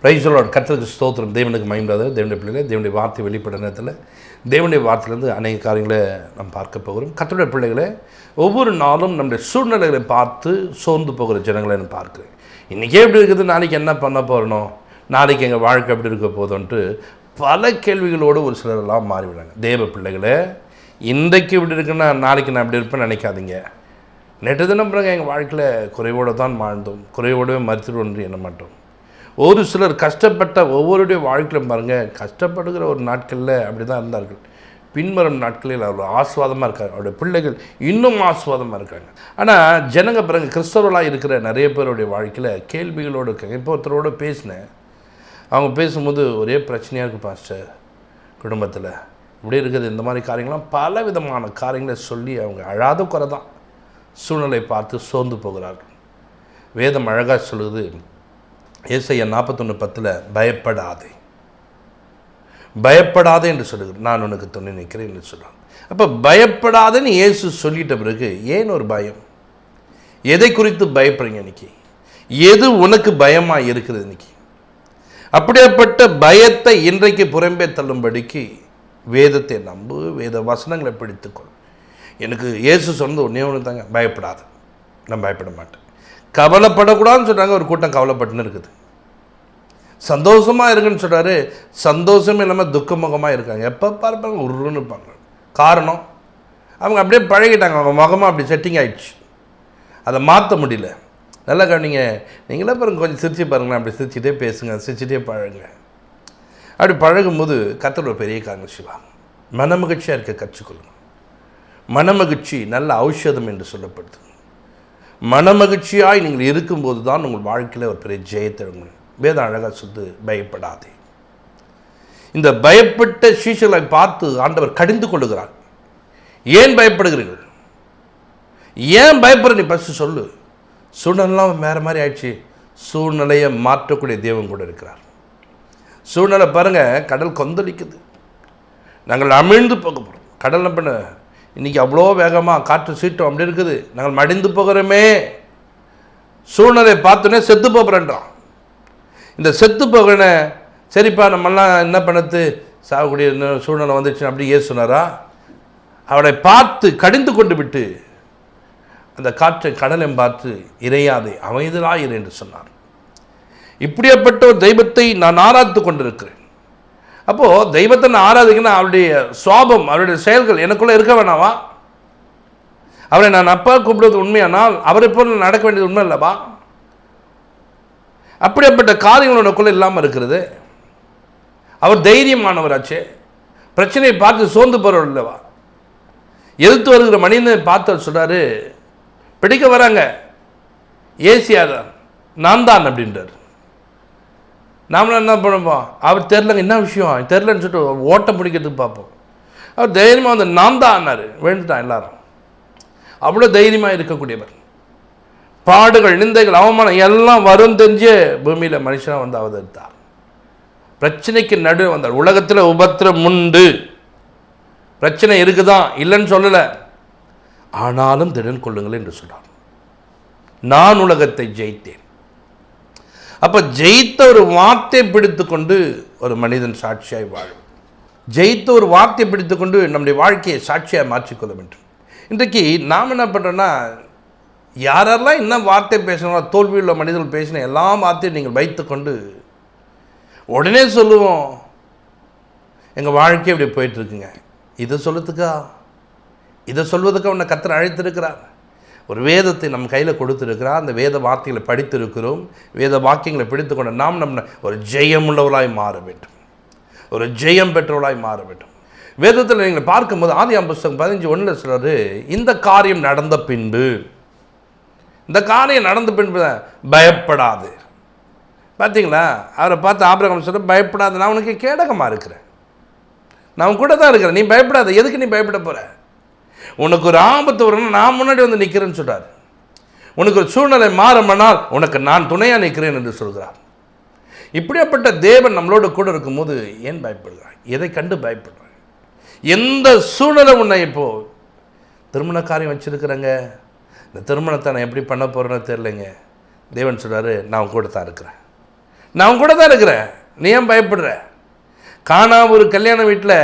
Price கர்த்தருக்கு ஸ்தோத்திரம். தேவனுக்கு மகிமையுண்டாவது. தேவனுடைய பிள்ளைகளே, தேவனுடைய வார்த்தை வெளிப்பட நேரத்தில் தேவனுடைய வார்த்தையிலேருந்து அநேக காரியங்களை நாம் பார்க்க போகிறோம். கர்த்தருடைய பிள்ளைகளே, ஒவ்வொரு நாளும் நம்முடைய சூழ்நிலைகளை பார்த்து சோர்ந்து போகிற ஜனங்களை நான் பார்க்குறேன். இன்றைக்கே எப்படி இருக்குது, நாளைக்கு என்ன பண்ண போகிறனோ, நாளைக்கு எங்கள் வாழ்க்கை எப்படி இருக்க போதுன்ட்டு பல கேள்விகளோடு ஒரு சிலரெல்லாம் மாறிவிடாங்க. தேவ பிள்ளைகளே, இன்றைக்கு இப்படி இருக்குன்னா நாளைக்கு நான் இப்படி இருப்பேன்னு நினைக்காதீங்க. நேற்று தினம் பிறகு எங்கள் வாழ்க்கையில் குறைவோடு தான் வாழ்ந்தோம், குறைவோடவே மறுத்துடுவோம் என்று எண்ண மாட்டோம். ஒரு சிலர் கஷ்டப்பட்ட ஒவ்வொருடைய வாழ்க்கையிலும் பாருங்கள், கஷ்டப்படுகிற ஒரு நாட்களில் அப்படி தான் இருந்தார்கள். பின்வரும் நாட்களில் அவர் ஆஸ்வாதமாக இருக்காங்க, அவருடைய பிள்ளைகள் இன்னும் ஆஸ்வாதமாக இருக்காங்க. ஆனால் ஜனங்க பிறகு கிறிஸ்தவர்களாக இருக்கிற நிறைய பேருடைய வாழ்க்கையில் கேள்விகளோடு இருக்காங்க. இப்போ ஒருத்தரோடு பேசினேன், அவங்க பேசும்போது ஒரே பிரச்சனையாக இருக்குது பாஸ்டர், குடும்பத்தில் இப்படி இருக்குது, இந்த மாதிரி காரியங்கள்லாம் பல விதமான காரியங்களை சொல்லி அவங்க அழாத குறை தான் சூழ்நிலை பார்த்து சோர்ந்து போகிறார்கள். வேதம் அழகாக சொல்லுது, ஏசாயா 41:10 பயப்படாதே பயப்படாதே என்று சொல்லுகிறது, நான் உனக்கு துணை நிற்கிறேன் என்று சொல்கிறாங்க. அப்போ பயப்படாதேன்னு இயேசு சொல்லிட்ட பிறகு ஏன் ஒரு பயம்? எதை குறித்து பயப்படுறீங்க இன்னைக்கு? எது உனக்கு பயமாக இருக்குது இன்னைக்கு? அப்படிப்பட்ட பயத்தை இன்றைக்கு புறம்பே தள்ளும்படிக்கு வேதத்தை நம்பு, வேத வசனங்களை பிடித்துக்கொள். எனக்கு இயேசு சொன்னது ஒன்று தாங்க, பயப்படாது. நான் பயப்பட மாட்டேன். கவலைப்படக்கூடாதுன்னு சொல்கிறாங்க, ஒரு கூட்டம் கவலைப்பட்டுன்னு இருக்குது. சந்தோஷமாக இருக்குன்னு சொல்கிறாரு, சந்தோஷமே இல்லாமல் துக்கமுகமாக இருக்காங்க. எப்போ பார்ப்பாங்க உருன்னு இருப்பாங்க. காரணம், அவங்க அப்படியே பழகிட்டாங்க, அவங்க முகமாக அப்படி செட்டிங் ஆகிடுச்சு, அதை மாற்ற முடியல. நல்லா கவனிங்க, நீங்களே பாருங்க, கொஞ்சம் சிரிச்சு பாருங்களேன், அப்படி சிரிச்சுட்டே பேசுங்க, சிரிச்சுட்டே பழகுங்க. அப்படி பழகும்போது கர்த்தர் ஒரு பெரிய காரணம் செய்வாங்க. மனமகிழ்ச்சியாக இருக்க கற்றுக்கொள்ளுங்க. மனமகிழ்ச்சி நல்ல ஔஷதம் என்று சொல்லப்படுது. மனமகிழ்ச்சியாய் நீங்கள் இருக்கும்போது தான் உங்கள் வாழ்க்கையில் ஒரு பெரிய ஜெயத்தை. வேதம் அழகாக சொல்லுது, பயப்படாதே. இந்த பயப்பட்ட சீஷர்களை பார்த்து ஆண்டவர் கடிந்து கொள்ளுகிறார். ஏன் பயப்படுகிறீர்கள்? ஏன் பயப்படுற? நீ ஃபஸ்ட்டு சொல்லு. சூழ்நிலைலாம் வேறு மாதிரி ஆயிடுச்சு. சூழ்நிலையை மாற்றக்கூடிய தெய்வம் கூட இருக்கிறார். சூழ்நிலை பாருங்கள், கடல் கொந்தளிக்குது, நாங்கள் அமிழ்ந்து போக போகிறோம். கடல் பண்ண இன்றைக்கி அவ்வளோ வேகமாக காற்று சீட்டம் அப்படி இருக்குது, நாங்கள் மடிந்து போகிறோமே. சூழ்நிலையை பார்த்தோன்னே செத்து போகிறேன்றான். இந்த செத்து போகிறேன சரிப்பா, நம்மெல்லாம் என்ன பண்ணது, சாகக்கூடிய சூழ்நிலை வந்துச்சுன்னு அப்படி ஏன் சொன்னாரா? அவளை பார்த்து கடிந்து கொண்டு விட்டு அந்த காற்றை கடலையும் பார்த்து இறையாதே, அமைதலாயிரு என்று சொன்னார். இப்படியாப்பட்ட ஒரு தெய்வத்தை நான் ஆராய்த்து கொண்டிருக்கிறேன். அப்போது தெய்வத்தை நான் ஆராதிக்கன்னா அவருடைய சுவாபம், அவருடைய செயல்கள் எனக்குள்ளே இருக்க வேணாவா? அவரை நான் அப்பா கூப்பிடுவது உண்மையானால் அவரை போல நடக்க வேண்டியது உண்மை இல்லவா? அப்படிப்பட்ட காரியங்கள் உனக்குள்ளே இல்லாமல் இருக்கிறது. அவர் தைரியமானவராச்சே, பிரச்சனையை பார்த்து சோர்ந்து போகிறவர் இல்லவா? எதிர்த்து வருகிற மனிதனை பார்த்து சொல்கிறாரு, பிடிக்க வராங்க, ஏசியாதான் நான் தான் அப்படின்றார். நாமளும் என்ன பண்ணுவோம், அவர் தெரிலங்க, என்ன விஷயம் தெரிலன்னு சொல்லிட்டு ஓட்டம் பிடிக்கிறதுக்கு பார்ப்போம். அவர் தைரியமாக வந்து நான் தான் ஆனார், விழுந்துட்டான் எல்லாரும். அவ்வளோ தைரியமாக இருக்கக்கூடியவர். பாடுகள், நிந்தைகள், அவமானம் எல்லாம் வரும் தெரிஞ்சு பூமியில் மனுஷனாக வந்து அவதரித்தார். பிரச்சனைக்கு நடுவே வந்தார். உலகத்தில் உபத்திரம் உண்டு, பிரச்சனை இருக்குதான், இல்லைன்னு சொல்லலை, ஆனாலும் திடன் கொள்ளுங்கள் என்று சொன்னார். நான் உலகத்தை ஜெயித்தேன். அப்போ ஜெயித்த ஒரு வார்த்தை பிடித்து கொண்டு ஒரு மனிதன் சாட்சியாய் வாழும். ஜெயித்த ஒரு வார்த்தை பிடித்து கொண்டு நம்முடைய வாழ்க்கையை சாட்சியாக மாற்றிக்கொள்ள வேண்டும். இன்றைக்கு நாம் என்ன பண்ணுறோன்னா, யாரெல்லாம் என்ன வார்த்தை பேசணும், தோல்வியுள்ள மனிதர்கள் பேசின எல்லா வார்த்தையும் நீங்கள் வைத்து கொண்டு உடனே சொல்லுவோம், எங்கள் வாழ்க்கை இப்படி போயிட்டுருக்குங்க. இதை சொல்லுறதுக்கா, இதை சொல்வதுக்கு உன்னை கர்த்தர் அழைத்திருக்கிறார். ஒரு வேதத்தை நம்ம கையில் கொடுத்துருக்கிறார். அந்த வேத வார்த்தைகளை படித்திருக்கிறோம். வேத வாக்கியங்களை பிடித்து கொண்ட நாம் நம்ம ஒரு ஜெயம் உள்ளவர்களாய் மாற வேண்டும், ஒரு ஜெயம் பெற்றவர்களாய் மாற வேண்டும். வேதத்தில் நீங்கள் பார்க்கும்போது ஆதியாகமம் புத்தகம் 15:1 சொல்றாரு, இந்த காரியம் நடந்த பின்பு, இந்த காரியம் நடந்த பின்பு பயப்படாது. பார்த்தீங்களா, அவரை பார்த்து ஆபிரகாம் சொல்ல, பயப்படாது, நான் உனக்கு கேடகமாக இருக்கிறேன், நான் கூட தான் இருக்கிறேன், நீ பயப்படாத. எதுக்கு நீ பயப்பட போகிற? உனக்கு ஒரு ஆபத்து வரணும், நான் முன்னாடி வந்து நிற்கிறேன்னு சொல்கிறார். உனக்கு ஒரு சூழ்நிலை மாறுமானால் உனக்கு நான் துணையாக நிற்கிறேன் என்று சொல்கிறார். இப்படியாப்பட்ட தேவன் நம்மளோட கூட இருக்கும்போது ஏன் பயப்படுகிறாய்? எதை கண்டு பயப்படுறாய்? எந்த சூழ்நிலை உன்னை இப்போது திருமண காரியம் வச்சுருக்கிறேங்க, இந்த திருமணத்தை நான் எப்படி பண்ண போகிறேன்னு தெரிலங்க. தேவன் சொல்கிறாரு, நான் கூட தான் இருக்கிறேன், நான் கூட தான் இருக்கிறேன், நீ ஏன் பயப்படுற? காணா ஒரு கல்யாண வீட்டில்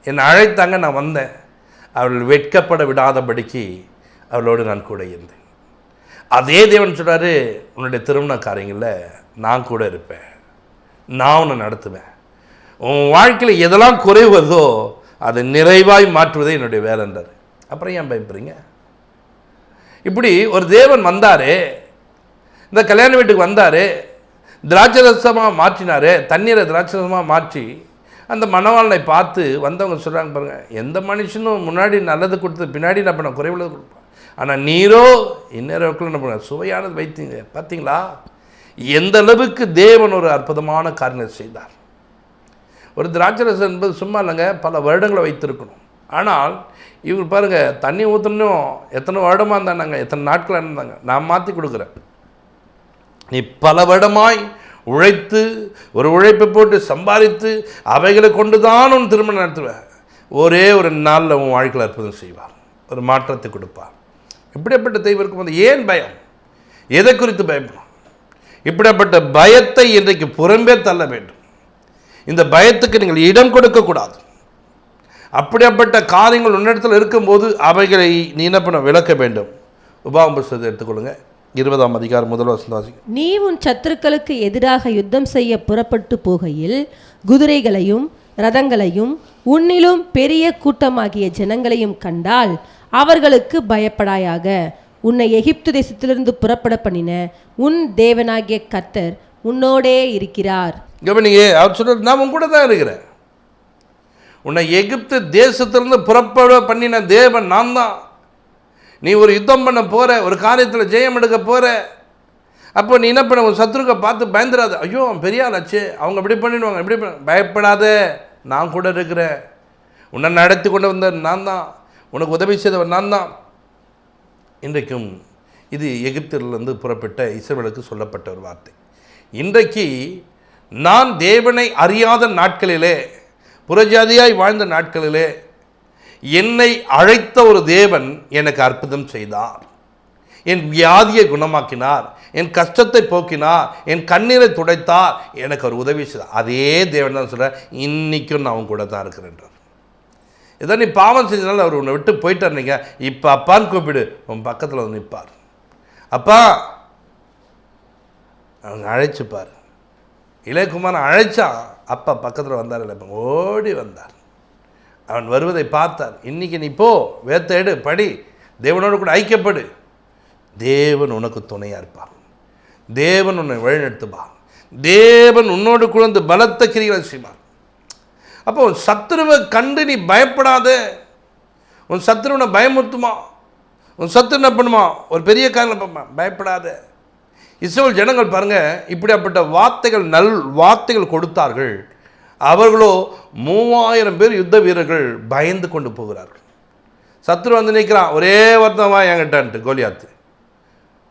என்னை அழைத்தாங்க, நான் வந்தேன். அவர்கள் வெட்கப்பட விடாதபடிக்கு அவளோடு நான் கூட இருந்தேன். அதே தேவன் சொல்கிறாரு, உன்னுடைய திருமண காரியங்களில் நான் கூட இருப்பேன், நான் உன்னை நடத்துவேன். உன் வாழ்க்கையில் எதெல்லாம் குறைவதோ அதை நிறைவாய் மாற்றுவதே என்னுடைய வேலைன்றார். அப்புறம் ஏன் பயப்படுறீங்க? இப்படி ஒரு தேவன் வந்தார், இந்த கல்யாண வீட்டுக்கு வந்தார், திராட்சரசமாக மாற்றினார், தண்ணீரை திராட்சரசமாக மாற்றி அந்த மணவாளனை பார்த்து வந்தவங்க சொல்கிறாங்க, பாருங்கள், எந்த மனுஷனும் முன்னாடி நல்லது கொடுத்து பின்னாடி என்ன பண்ண குறைவுள்ளது கொடுப்பான், ஆனால் நீரோ இந்நேரத்தில் என்ன பண்ண சுவையானது வைத்தீங்க. பார்த்தீங்களா எந்த அளவுக்கு தேவன் ஒரு அற்புதமான காரியத்தை செய்தார். ஒரு திராட்சரசம் என்பது சும்மா இல்லைங்க, பல வருடங்களை வைத்திருக்கணும். ஆனால் இவர் பாருங்கள், தண்ணி ஊற்றணும் எத்தனை வருடமாக இருந்தாங்க, எத்தனை நாட்களாக இருந்தாங்க, நான் மாற்றி கொடுக்குறேன், நீ பல வருடமாய் உழைத்து ஒரு உழைப்பை போட்டு சம்பாதித்து அவைகளை கொண்டு தான் உன் திருமணம் நடத்துவேன். ஒரே ஒரு நாளில் உன் வாழ்க்கையில் அற்புதம் செய்வார், ஒரு மாற்றத்தை கொடுப்பார். இப்படிப்பட்ட தெய்வம் இருக்கும்போது ஏன் பயம்? எதை குறித்து பயப்படும்? இப்படிப்பட்ட பயத்தை இன்றைக்கு புறம்பே தள்ள வேண்டும். இந்த பயத்துக்கு நீங்கள் இடம் கொடுக்கக்கூடாது. அப்படிப்பட்ட காரியங்கள் உன்னிடத்தில் இருக்கும்போது அவைகளை நீ என்ன பண்ண விளக்க வேண்டும். உபாகமம் புத்தகத்தை எடுத்துக்கொள்ளுங்க, 20ஆம் அதிகாரம் 1 வசனம். நீ உன் சத்துருக்களுக்கு எதிராக யுத்தம் செய்ய புறப்பட்டு போகையில் குதிரைகளையும் ரதங்களையும் உன்னிலும் பெரிய கூட்டமாகிய ஜனங்களையும் கண்டால் அவர்களுக்கு பயப்படாயாக. உன்னை எகிப்து தேசத்திலிருந்து புறப்பட பண்ணின உன் தேவனாகிய கர்த்தர் உன்னோடே இருக்கிறார். கவனிங்க, அவர் சொல்றார், நான் உன் கூட தான் இருக்கிறேன். உன்னை எகிப்து தேசத்திலிருந்து புறப்பட பண்ணின தேவன் நான் தான். நீ ஒரு யுத்தம் பண்ண போகிற, ஒரு காரியத்தில் ஜெயம் எடுக்க போகிற, அப்போ நீ என்ன பண்ண, உன் சத்ருக்கை பார்த்து பயந்துடாத. ஐயோ அவன் பெரிய ஆளாச்சு, அவங்க இப்படி பண்ணிடுவாங்க, இப்படி பயப்படாத, நான் கூட இருக்கிறேன். உன்னை நடத்தி கொண்டு வந்த நான் தான், உனக்கு உதவி செய்தவன் நான் தான். இன்றைக்கும் இது எகிப்திலிருந்து புறப்பட்ட இஸ்ரவேலுக்கு சொல்லப்பட்ட ஒரு வார்த்தை. இன்றைக்கு நான் தேவனை அறியாத நாட்களிலே, புறஜாதியாய் வாழ்ந்த நாட்களிலே என்னை அழைத்த ஒரு தேவன் எனக்கு அற்புதம் செய்தார். என் வியாதியை குணமாக்கினார், என் கஷ்டத்தை போக்கினார், என் கண்ணீரை துடைத்தார், எனக்கு ஒரு உதவி செய்தார். அதே தேவன் தான் சொல்கிறார், இன்றைக்கும் நான் அவன் கூட தான் இருக்கிறேன்றார். ஏதோ நீ பாவம் செஞ்சதுனால அவர் உன்னை விட்டு போயிட்டார், நீங்கள் இப்போ அப்பான்னு கூப்பிடு, உன் பக்கத்தில் வந்து நிற்பார். அப்பா அவங்க அழைச்சிப்பார். இளையகுமாரன் அழைச்சான், அப்பா பக்கத்தில் வந்தார், இல்லை ஓடி வந்தார். அவன் வருவதை பார்த்தார். இன்றைக்கி நீ போ, வேத்த எடு, படி, தேவனோடு கூட ஐக்கியப்படு, தேவன் உனக்கு துணையாக இருப்பான், தேவன் உன்னை வழிநடத்துப்பான், தேவன் உன்னோடு குழந்து பலத்த கிரிகளை செய்வான். அப்போ உன் சத்துருவை கண்டு நீ பயப்படாத. உன் சத்துருவனை பயமுறுத்துமா, உன் சத்துரு என்ன பண்ணுமா, ஒரு பெரிய காரணம் பயப்படாத. இஸ்ரவேல் ஜனங்கள் பாருங்கள், இப்படிப்பட்ட வார்த்தைகள் நல் வார்த்தைகள் கொடுத்தார்கள். அவர்களோ 3000 பேர் யுத்த வீரர்கள் பயந்து கொண்டு போகிறார்கள். சத்ரு வந்து நிற்கிறான், ஒரே ஒருத்தவா என்கிட்டன்ட்டு கோலியாத்து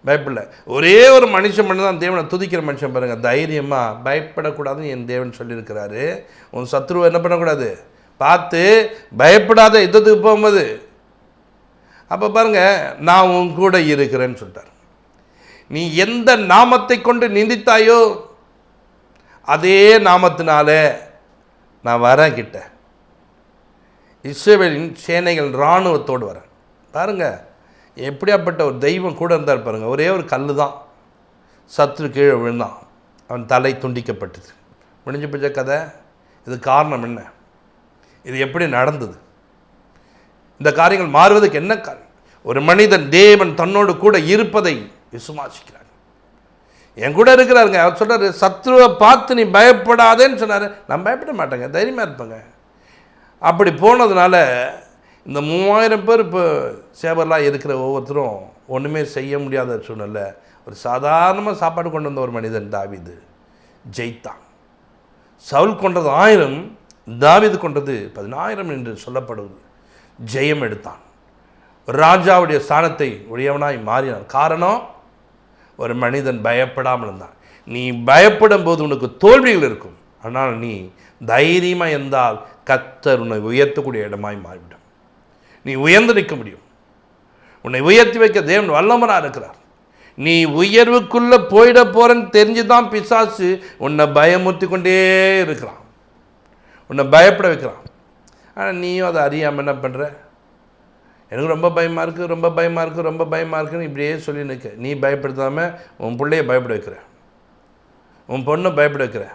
பயப்படல. ஒரே ஒரு மனுஷன் மட்டும் தான் தேவனை துதிக்கிற மனுஷன் பாருங்கள், தைரியமாக பயப்படக்கூடாதுன்னு என் தேவன் சொல்லியிருக்கிறாரு. உன் சத்ருவை என்ன பண்ணக்கூடாது, பார்த்து பயப்படாத யுத்தத்துக்கு போகும்போது. அப்போ பாருங்கள், நான் உன் கூட இருக்கிறேன்னு சொல்லிட்டார். நீ எந்த நாமத்தை கொண்டு நிந்தித்தாயோ அதே நாமத்தினால நான் வரேன் கிட்ட. இஸ்ரவேலின் சேனைகள் இராணுவத்தோடு வரேன். பாருங்கள் எப்படியாப்பட்ட ஒரு தெய்வம் கூட இருந்தார் பாருங்கள். ஒரே ஒரு கல் தான், சத்ரு கீழே விழுந்தான், அவன் தலை துண்டிக்கப்பட்டது, முடிஞ்சு போச்ச கதை. இது காரணம் என்ன? இது எப்படி நடந்தது? இந்த காரியங்கள் மாறுவதற்கு என்ன காரணம்? ஒரு மனிதன் தேவன் தன்னோடு கூட இருப்பதை விசுவாசிக்கிறார். என் கூட இருக்கிறாருங்க. அவர் சொல்கிறார், சத்ருவை பார்த்து நீ பயப்படாதேன்னு சொன்னார். நான் பயப்பட மாட்டேங்க, தைரியமாக இருப்பேங்க. அப்படி போனதுனால இந்த 3000 பேர் இப்போ சேவலாக இருக்கிற ஒவ்வொருத்தரும் ஒன்றுமே செய்ய முடியாத சூழ்நிலை. ஒரு சாதாரணமாக சாப்பாடு கொண்டு வந்த ஒரு மனிதன் தாவீது ஜெயித்தான். சவுல் கொண்டது 1000, தாவீது கொண்டது 10000 என்று சொல்லப்படுவது. ஜெயம் எடுத்தான், ராஜாவுடைய ஸ்தானத்தை உடையவனாய் மாறினான். காரணம், ஒரு மனிதன் பயப்படாமல் இருந்தான். நீ பயப்படும் போது உனக்கு தோல்விகள் இருக்கும், ஆனால் நீ தைரியமாக இருந்தால் கர்த்தர் உன்னை உயர்த்தக்கூடிய இடமாய் மாறிவிடும். நீ உயர்ந்து நிற்க முடியும். உன்னை உயர்த்தி வைக்க தேவன் வல்லவராக இருக்கிறார். நீ உயர்வுக்குள்ள போயிட போறன்னு தெரிஞ்சுதான் பிசாசு உன்னை பயமுறுத்தி கொண்டே இருக்கிறான், உன்னை பயப்பட வைக்கிறான். ஆனால் நீயும் அதை அறியாமல் என்ன பண்ணுற? எனக்கு ரொம்ப பயமாக இருக்குது, ரொம்ப பயமாக இருக்குது, ரொம்ப பயமாக இருக்குன்னு இப்படியே சொல்லி நிற்க. நீ பயப்படுத்தாமல் உன் பிள்ளைய பயப்பட வைக்கிற, உன் பொண்ணை பயப்பட வைக்கிற,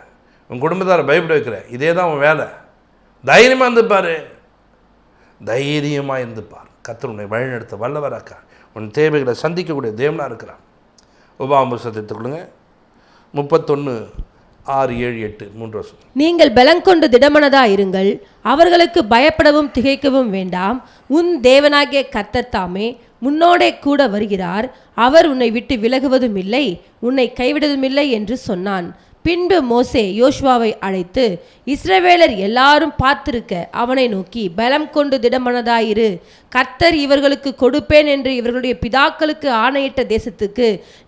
உன் குடும்பத்தாரை பயப்பட வைக்கிற. இதே தான் உன் வேலை. தைரியமாக இருந்துப்பார், தைரியமாக இருந்துப்பார். கர்த்தர் உன்னை வழிநடத்த வல்லவராக்கா, உன் தேவைகளை சந்திக்கக்கூடிய தேவனாக இருக்கிறான். உபாகமம் புத்தகத்தை எடுத்துக்கொள்ளுங்க, 31:6-7-8 3 வருஷம். நீங்கள் பலங்கொண்டு திடமனதா இருங்கள், அவர்களுக்கு பயப்படவும் திகைக்கவும் வேண்டாம். உன் தேவனாகிய கர்த்தர் தாமே முன்னோடே கூட வருகிறார், அவர் உன்னை விட்டு விலகுவதும் இல்லை, உன்னை கைவிடுவதும் இல்லை என்று சொன்னான். பின்பு மோசே யோசுவாவை அழைத்து இஸ்ரவேலர் எல்லாரும் பார்த்திருக்க அவனை நோக்கி, பலம் கொண்டு திடமனதாயிரு, கர்த்தர் இவர்களுக்கு கொடுப்பேன் என்று இவர்களுடைய பிதாக்களுக்கு ஆணையிட்ட தேசத்துக்கு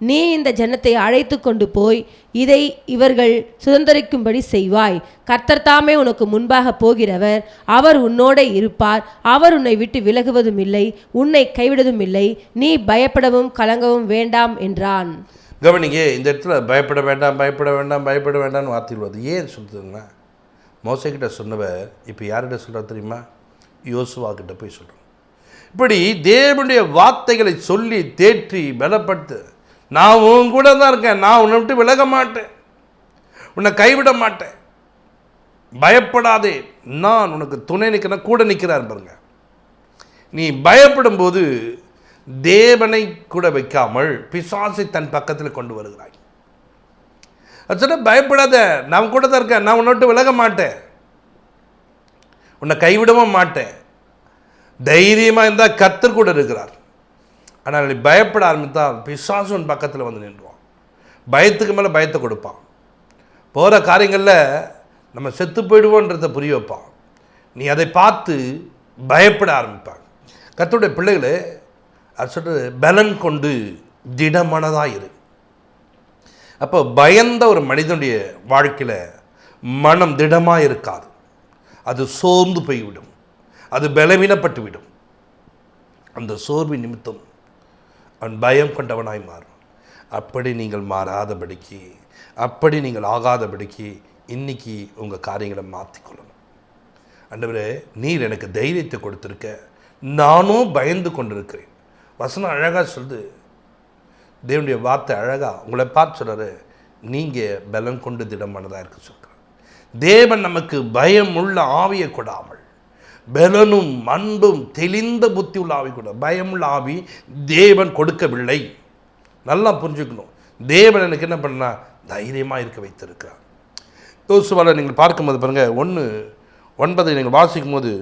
நீ இந்த ஜனத்தை அழைத்து கொண்டு போய் இதை இவர்கள் சுதந்தரிக்கும்படி செய்வாய். கர்த்தர் தாமே உனக்கு முன்பாக போகிறவர், அவர் உன்னோட இருப்பார், அவர் உன்னை விட்டு விலகுவதும் இல்லை, உன்னை கைவிடுவதும் இல்லை, நீ பயப்படவும் கலங்கவும் வேண்டாம் என்றான். கவனிங்க, இந்த இடத்துல பயப்பட வேண்டாம், பயப்பட வேண்டாம், பயப்பட வேண்டாம்னு வார்த்தைகள் வருது. ஏன் சொல்லுதுங்களா? மோசைக்கிட்ட சொன்னவர் இப்போ யார்கிட்ட சொல்கிறார் தெரியுமா? யோசுவா கிட்ட போய் சொல்கிறோம். இப்படி தேவனுடைய வார்த்தைகளை சொல்லி தேற்றி பலப்படுத்து. நான் உன் கூட தான் இருக்கேன், நான் உன்னை விட்டு விலக மாட்டேன், உன்னை கைவிட மாட்டேன், பயப்படாதே, நான் உனக்கு துணை நிற்கிறேன், கூட நிற்கிறார் பாருங்க. நீ பயப்படும் போது தேவனை கூட வைக்காமல் பிசாசை தன் பக்கத்தில் கொண்டு வருகிறாய். அது சொன்ன பயப்படாத, நான் கூட தான் இருக்கேன், நான் உன்னை விட்டு விலக மாட்டேன், உன்னை கைவிடவும் மாட்டேன், தைரியமாக இருந்தால் கர்த்தர் கூட இருக்கிறார். ஆனால் நீ பயப்பட ஆரம்பித்தால் பிசாசு உன் பக்கத்தில் வந்து நின்றுவான், பயத்துக்கு மேலே பயத்தை கொடுப்பான், போகிற காரியங்களில் நம்ம செத்து போயிடுவோன்றதை புரிய வைப்பான். நீ அதை பார்த்து பயப்பட ஆரம்பிப்பாங்க. கர்த்தருடைய பிள்ளைகளே, அது சொல்கிறது பலன் கொண்டு திடமனதாக இரு. அப்போ பயந்த ஒரு மனிதனுடைய வாழ்க்கையில் மனம் திடமாக இருக்காது, அது சோர்ந்து போய்விடும், அது பலவீனப்பட்டு விடும். அந்த சோர்வு நிமித்தம் அவன் பயம் கொண்டவனாய் மாறும். அப்படி நீங்கள் மாறாதபடிக்கு, அப்படி நீங்கள் ஆகாதபடிக்கு இன்னைக்கு உங்கள் காரியங்களை மாற்றிக்கொள்ளணும். ஆண்டவரே, நீர் எனக்கு தைரியத்தை கொடுத்துருக்க, நானும் பயந்து கொண்டிருக்கிறேன். வசனம் அழகாக சொல்லுது, தேவனுடைய வார்த்தை அழகாக உங்களை பார்த்து சொல்கிறாரு, நீங்கள் பலம் கொண்டு திடமானதாக இருக்க சொல்கிறார். தேவன் நமக்கு பயம் உள்ள ஆவியை கொடாமல் பலனும் அன்பும் தெளிந்த புத்தி உள்ள ஆவி கூட. பயமுள்ள ஆவி தேவன் கொடுக்கவில்லை. நல்லா புரிஞ்சுக்கணும். தேவன் எனக்கு என்ன பண்ணா தைரியமாக இருக்க வைத்திருக்கிறார். யோசுவாவில் நீங்கள் பார்க்கும்போது பாருங்கள், 1:9 நீங்கள் வாசிக்கும் போது,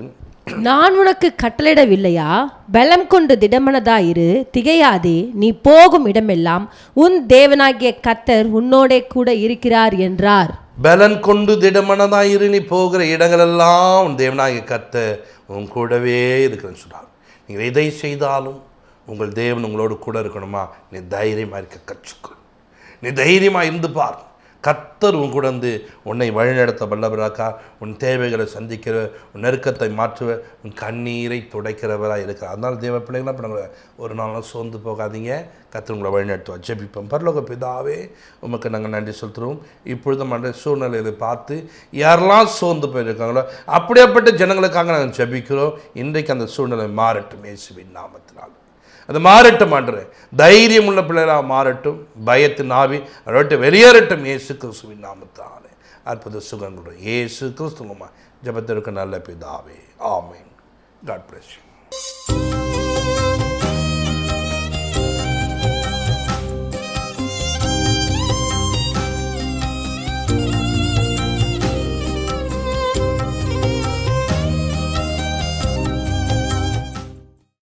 நான் உனக்கு கட்டளையிடவில்லையா? பலம் கொண்டு திடமனதாயிரு, திகையாதே, நீ போகும் இடமெல்லாம் உன் தேவனாகிய கர்த்தர் உன்னோடே கூட இருக்கிறார் என்றார். பலன் கொண்டு திடமனதாயிரு, நீ போகிற இடங்களெல்லாம் உன் தேவனாகிய கர்த்தர் உன் கூடவே இருக்கிறேன்னு சொல்றார். நீங்கள் எதை செய்தாலும் உங்கள் தேவன் உங்களோடு கூட இருக்கணுமா? நீ தைரியமாக இருக்க கற்றுக்கொள். நீ தைரியமாக இருந்து பார். கர்த்தர் உன் கூட வந்து உன்னை வழிநடத்த வல்லவராக்கா, உன் தேவைகளை சந்திக்கிற, உன் நெருக்கத்தை மாற்றுவ, உன் கண்ணீரை துடைக்கிறவராக இருக்கிறார். அதனால் தேவ பிள்ளைங்களாம் இப்போ நாங்கள் ஒரு நாளும் சோர்ந்து போகாதீங்க, கர்த்தர் உங்களை வழிநடத்துவோம். ஜெபிப்போம். பரலோக பிதாவே, உமக்கு நாங்கள் நன்றி செலுத்துகிறோம். இப்பொழுது மற்ற சூழ்நிலையை பார்த்து யாரெல்லாம் சோர்ந்து போயிருக்காங்களோ அப்படியேப்பட்ட ஜனங்களுக்காக நாங்கள் ஜெபிக்கிறோம். இன்றைக்கு அந்த சூழ்நிலை மாறட்டும் இயேசுவின் நாமத்தினால். அது மாறட்டும் ஆண்டவரே, தைரியம் உள்ள பிள்ளைகளாக மாறட்டும், பயத்தின் ஆவி அவர்கிட்ட வெளியேறட்டும் இயேசு கிறிஸ்துவின் நாமத்தாலே. அற்புத சுகங்களுடன் இயேசு கிறிஸ்துவமா ஜெபத்திற்கு நல்ல பிதாவே, ஆமென். God bless you.